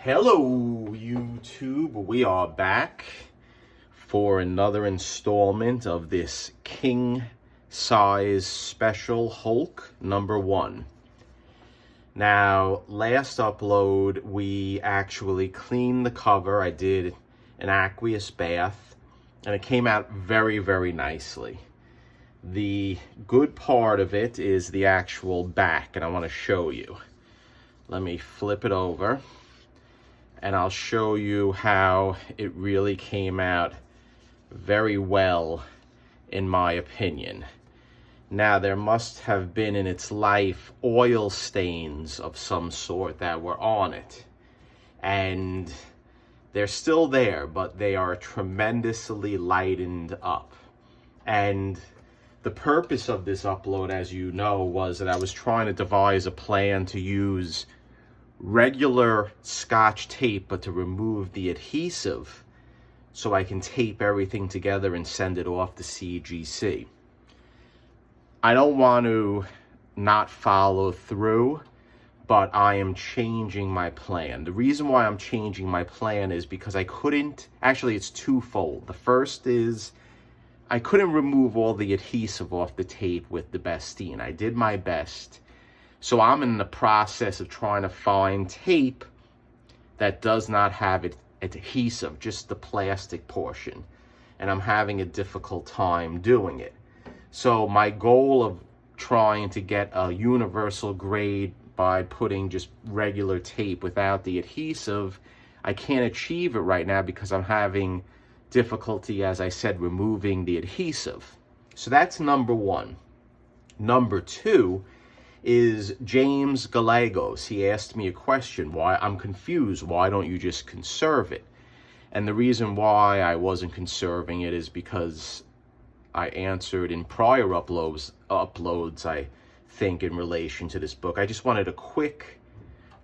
Hello YouTube, we are back for another installment of this king size special Hulk #1. Now, last upload we actually cleaned the cover. I did an aqueous bath and it came out very nicely. The good part of it is the actual back, and I want to show you. Let me flip it over and I'll show you how it really came out very well, in my opinion. Now, there must have been in its life oil stains of some sort that were on it, and they're still there, but they are tremendously lightened up. And the purpose of this upload, as you know, was that I was trying to devise a plan to use regular Scotch tape, but to remove the adhesive so I can tape everything together and send it off to CGC. I don't want to not follow through, but I am changing my plan. The reason why I'm changing my plan is because I couldn't, actually it's twofold. The first is I couldn't remove all the adhesive off the tape with the Bestine. I did my best. So I'm in the process of trying to find tape that does not have adhesive, just the plastic portion. And I'm having a difficult time doing it. So my goal of trying to get a universal grade by putting just regular tape without the adhesive, I can't achieve it right now because I'm having difficulty, as I said, removing the adhesive. So that's #1. #2 is James Gallegos. He asked me a question. Why? I'm confused. Why don't you just conserve it? And the reason why I wasn't conserving it is because I answered in prior uploads, I think, in relation to this book. I just wanted a quick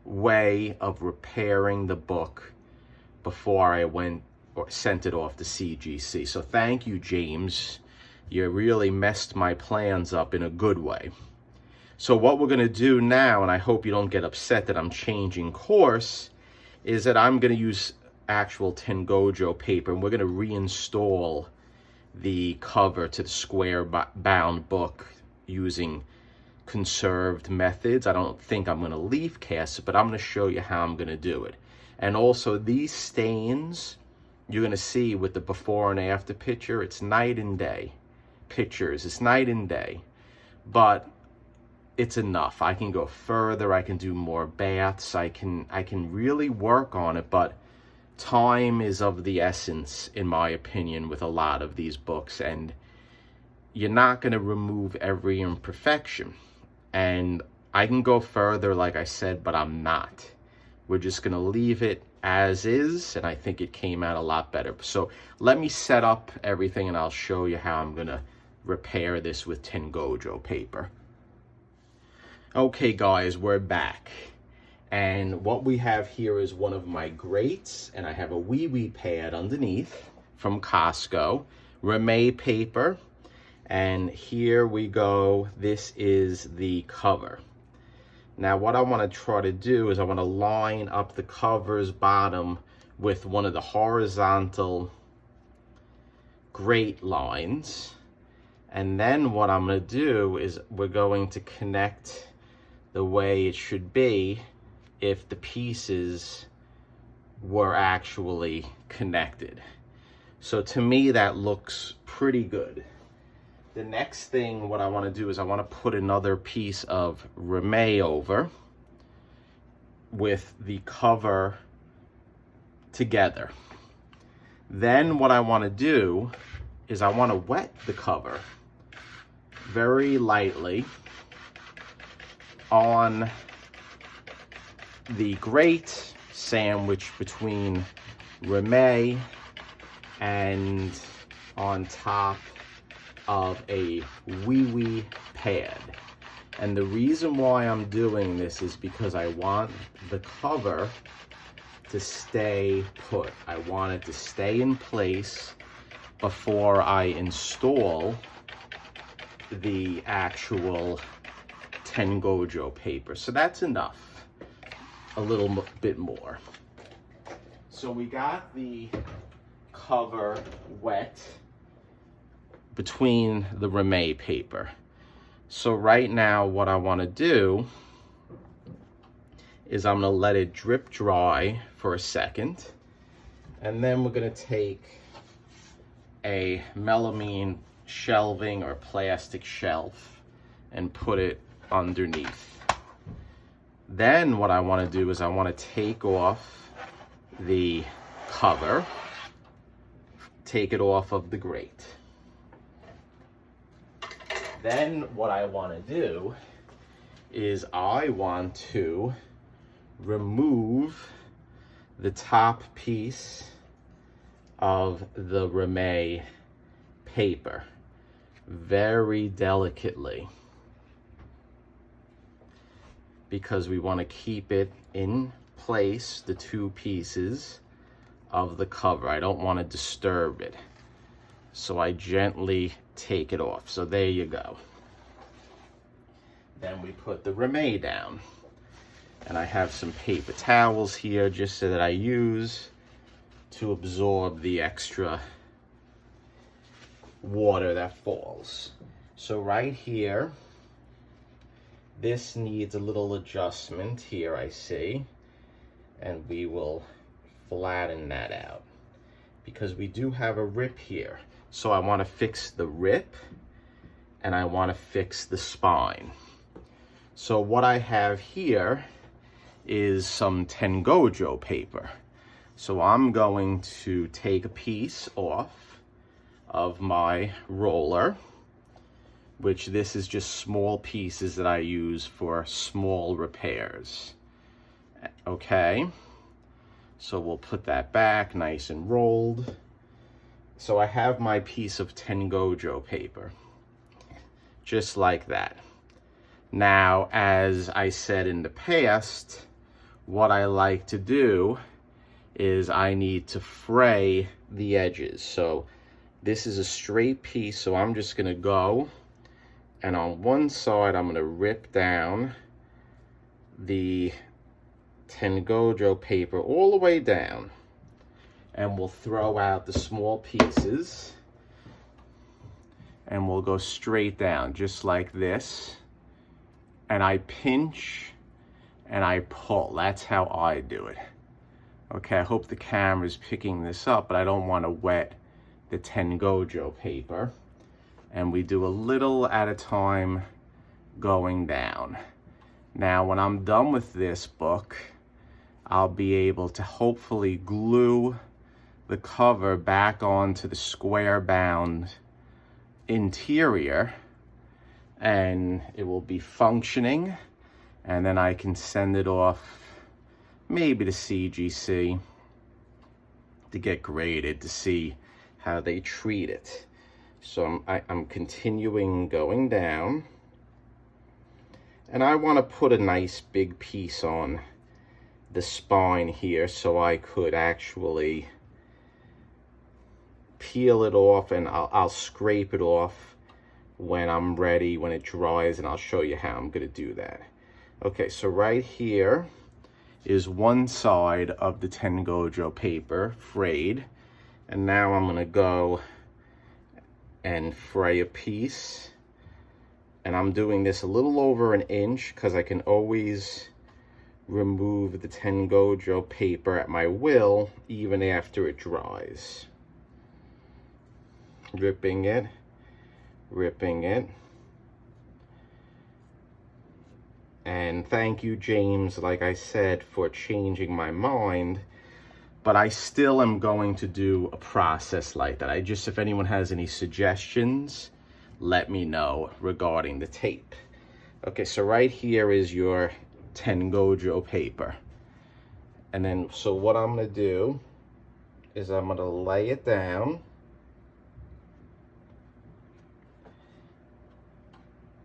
way of repairing the book before I went or sent it off to CGC. So thank you, James. You really messed my plans up in a good way. So what we're going to do now, and I hope you don't get upset that I'm changing course, is that I'm going to use actual tengojo paper, and we're going to reinstall the cover to the square bound book using conserved methods. I don't think I'm going to leaf cast it, but I'm going to show you how I'm going to do it. And also these stains, you're going to see with the before and after picture, it's night and day. Pictures, it's night and day. But it's enough. I can go further, I can do more baths, I can really work on it, but time is of the essence, in my opinion, with a lot of these books, and you're not going to remove every imperfection. And I can go further, like I said, but I'm not. We're just going to leave it as is, and I think it came out a lot better. So let me set up everything, and I'll show you how I'm going to repair this with tengojo paper. Okay guys, we're back, and what we have here is one of my grates, and I have a wee pad underneath from Costco, Ramee paper, and here we go. This is the cover. Now what I want to try to do is I want to line up the cover's bottom with one of the horizontal grate lines, and then what I'm going to do is we're going to connect the way it should be if the pieces were actually connected. So to me that looks pretty good. The next thing what I want to do is I want to put another piece of Ramee over with the cover together. Then what I want to do is I want to wet the cover very lightly on the grate sandwich between Ramee and on top of a wee pad. And the reason why I'm doing this is because I want the cover to stay put. I want it to stay in place before I install the actual tengojo paper. So that's enough. A little bit more. So we got the cover wet between the Ramay paper. So right now what I want to do is I'm going to let it drip dry for a second, and then we're going to take a melamine shelving or plastic shelf and put it underneath. Then what I want to do is I want to take off the cover, take it off of the grate. Then what I want to do is I want to remove the top piece of the Ramay paper very delicately, because we want to keep it in place, the two pieces of the cover. I don't want to disturb it. So I gently take it off. So there you go. Then we put the Ramay down. And I have some paper towels here just so that I use to absorb the extra water that falls. So right here, this needs a little adjustment here, I see. And we will flatten that out, because we do have a rip here. So I want to fix the rip and I want to fix the spine. So what I have here is some tengojo paper. So I'm going to take a piece off of my roller, which this is just small pieces that I use for small repairs. Okay, so we'll put that back nice and rolled. So I have my piece of tengojo paper, just like that. Now, as I said in the past, what I like to do is I need to fray the edges. So this is a straight piece, so I'm just gonna go, and on one side I'm gonna rip down the tengojo paper all the way down, and we'll throw out the small pieces, and we'll go straight down just like this, and I pinch and I pull. That's how I do it. Okay, I hope the camera's picking this up, but I don't want to wet the tengojo paper. And we do a little at a time going down. Now, when I'm done with this book, I'll be able to hopefully glue the cover back onto the square bound interior, and it will be functioning, and then I can send it off maybe to CGC to get graded to see how they treat it. So I'm continuing going down, and I want to put a nice big piece on the spine here so I could actually peel it off, and I'll scrape it off when I'm ready, when it dries, and I'll show you how I'm going to do that. Okay, so right here is one side of the tengojo paper frayed, and now I'm going to go and fray a piece, and I'm doing this a little over an inch because I can always remove the tengojo paper at my will even after it dries. Ripping it, ripping it. And thank you, James, like I said, for changing my mind, but I still am going to do a process like that. If anyone has any suggestions, let me know regarding the tape. Okay, so right here is your tengojo paper. And then, so what I'm gonna do is I'm gonna lay it down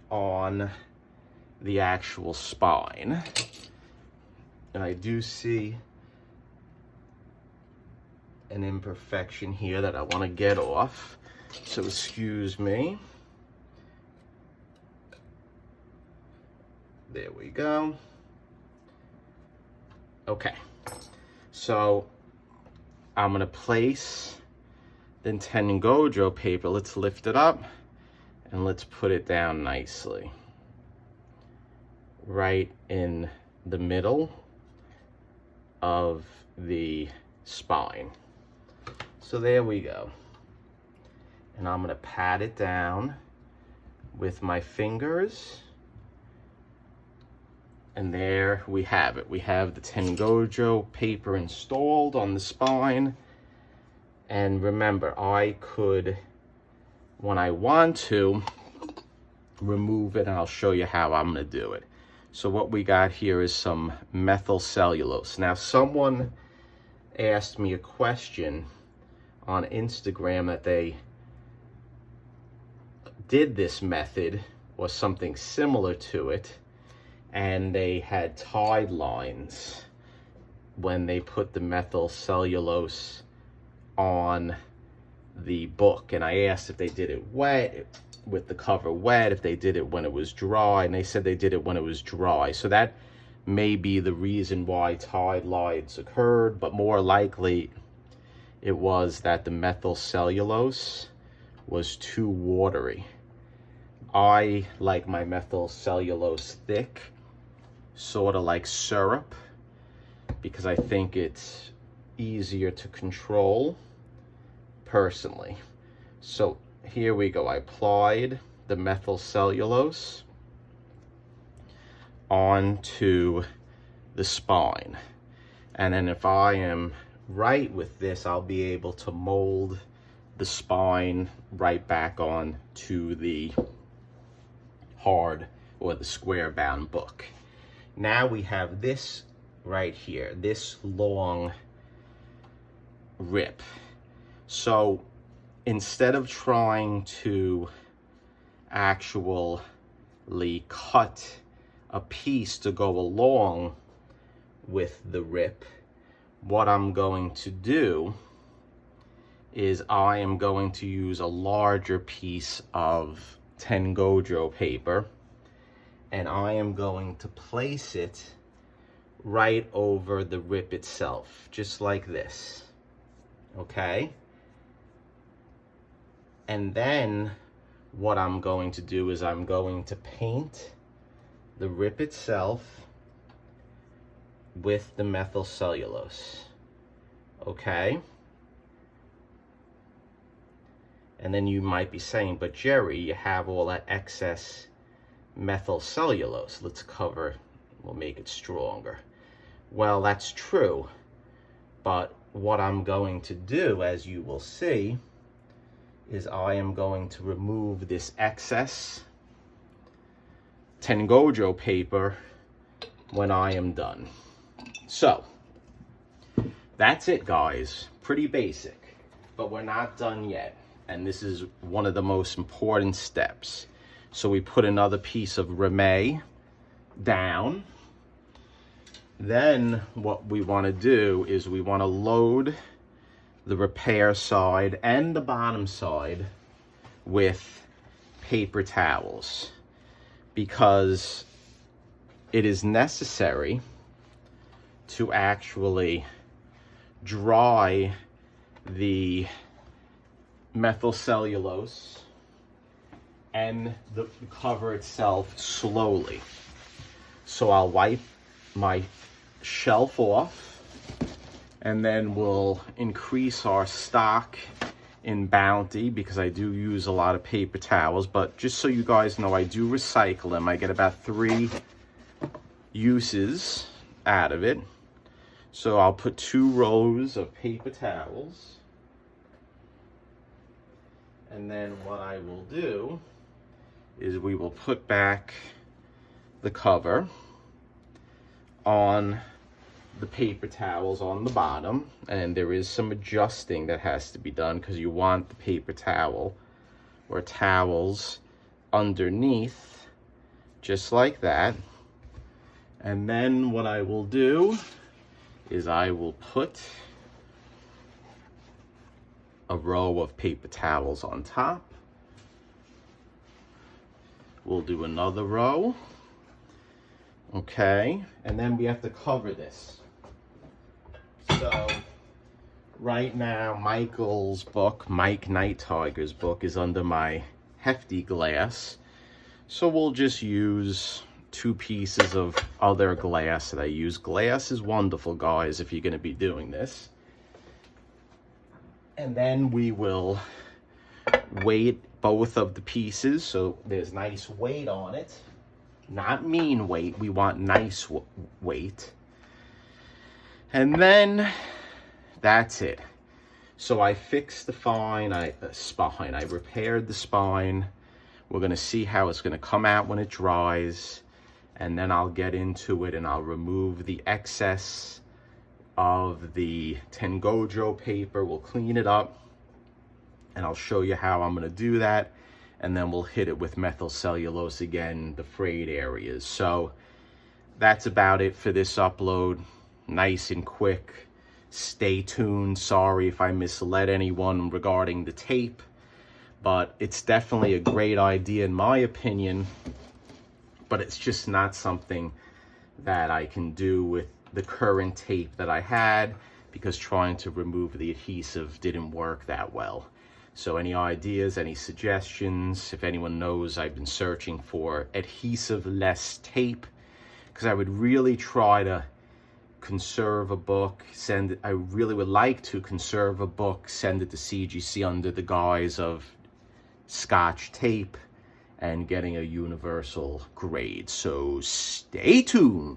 on the actual spine. And I do see an imperfection here that I want to get off, so excuse me. There we go. Okay, so I'm gonna place the tengojo paper. Let's lift it up and let's put it down nicely. Right in the middle of the spine. So there we go. And I'm gonna pat it down with my fingers. And there we have it. We have the tengojo paper installed on the spine. And remember, I could, when I want to, remove it, and I'll show you how I'm gonna do it. So what we got here is some methyl cellulose. Now, someone asked me a question on Instagram that they did this method or something similar to it, and they had tide lines when they put the methyl cellulose on the book. And I asked if they did it wet, with the cover wet, if they did it when it was dry, and they said they did it when it was dry. So that may be the reason why tide lines occurred, but more likely it was that the methyl cellulose was too watery. I like my methyl cellulose thick, sort of like syrup, because I think it's easier to control personally. So here we go. I applied the methyl cellulose onto the spine. And then if I am right with this, I'll be able to mold the spine right back on to the hard or the square bound book. Now we have this right here, this long rip. So instead of trying to actually cut a piece to go along with the rip, what I'm going to do is I am going to use a larger piece of tengojo paper, and I am going to place it right over the rip itself, just like this, okay? And then what I'm going to do is I'm going to paint the rip itself with the methyl cellulose, okay? And then you might be saying, but Jerry, you have all that excess methyl cellulose. Let's cover, we'll make it stronger. Well, that's true, but what I'm going to do, as you will see, is I am going to remove this excess tengojo paper when I am done. So, that's it, guys. Pretty basic, but we're not done yet. And this is one of the most important steps. So we put another piece of ramie down. Then what we want to do is we want to load the repair side and the bottom side with paper towels, because it is necessary to actually dry the methyl cellulose and the cover itself slowly. So I'll wipe my shelf off, and then we'll increase our stock in Bounty, because I do use a lot of paper towels. But just so you guys know, I do recycle them. I get about 3 uses out of it. So I'll put 2 rows of paper towels. And then what I will do is we will put back the cover on the paper towels on the bottom, and there is some adjusting that has to be done because you want the paper towel or towels underneath, just like that. And then what I will do is I will put a row of paper towels on top. We'll do another row. Okay, and then we have to cover this. So Right now, Michael's book, Mike Night Tiger's book, is under my hefty glass. So we'll just use 2 pieces of other glass that I use. Glass is wonderful, guys, if you're going to be doing this. And then we will weight both of the pieces so there's nice weight on it. Not mean weight, we want nice weight. And then that's it. So I fixed the spine, I repaired the spine. We're gonna see how it's gonna come out when it dries, and then I'll get into it and I'll remove the excess of the tengojo paper. We'll clean it up and I'll show you how I'm gonna do that, and then we'll hit it with methyl cellulose again, the frayed areas. So that's about it for this upload. Nice and quick. Stay tuned. Sorry if I misled anyone regarding the tape, but it's definitely a great idea in my opinion, but it's just not something that I can do with the current tape that I had, because trying to remove the adhesive didn't work that well. So any ideas, any suggestions? If anyone knows, I've been searching for adhesive-less tape, because I would really try to conserve a book, I really would like to conserve a book, send it to CGC under the guise of Scotch tape and getting a universal grade. So stay tuned.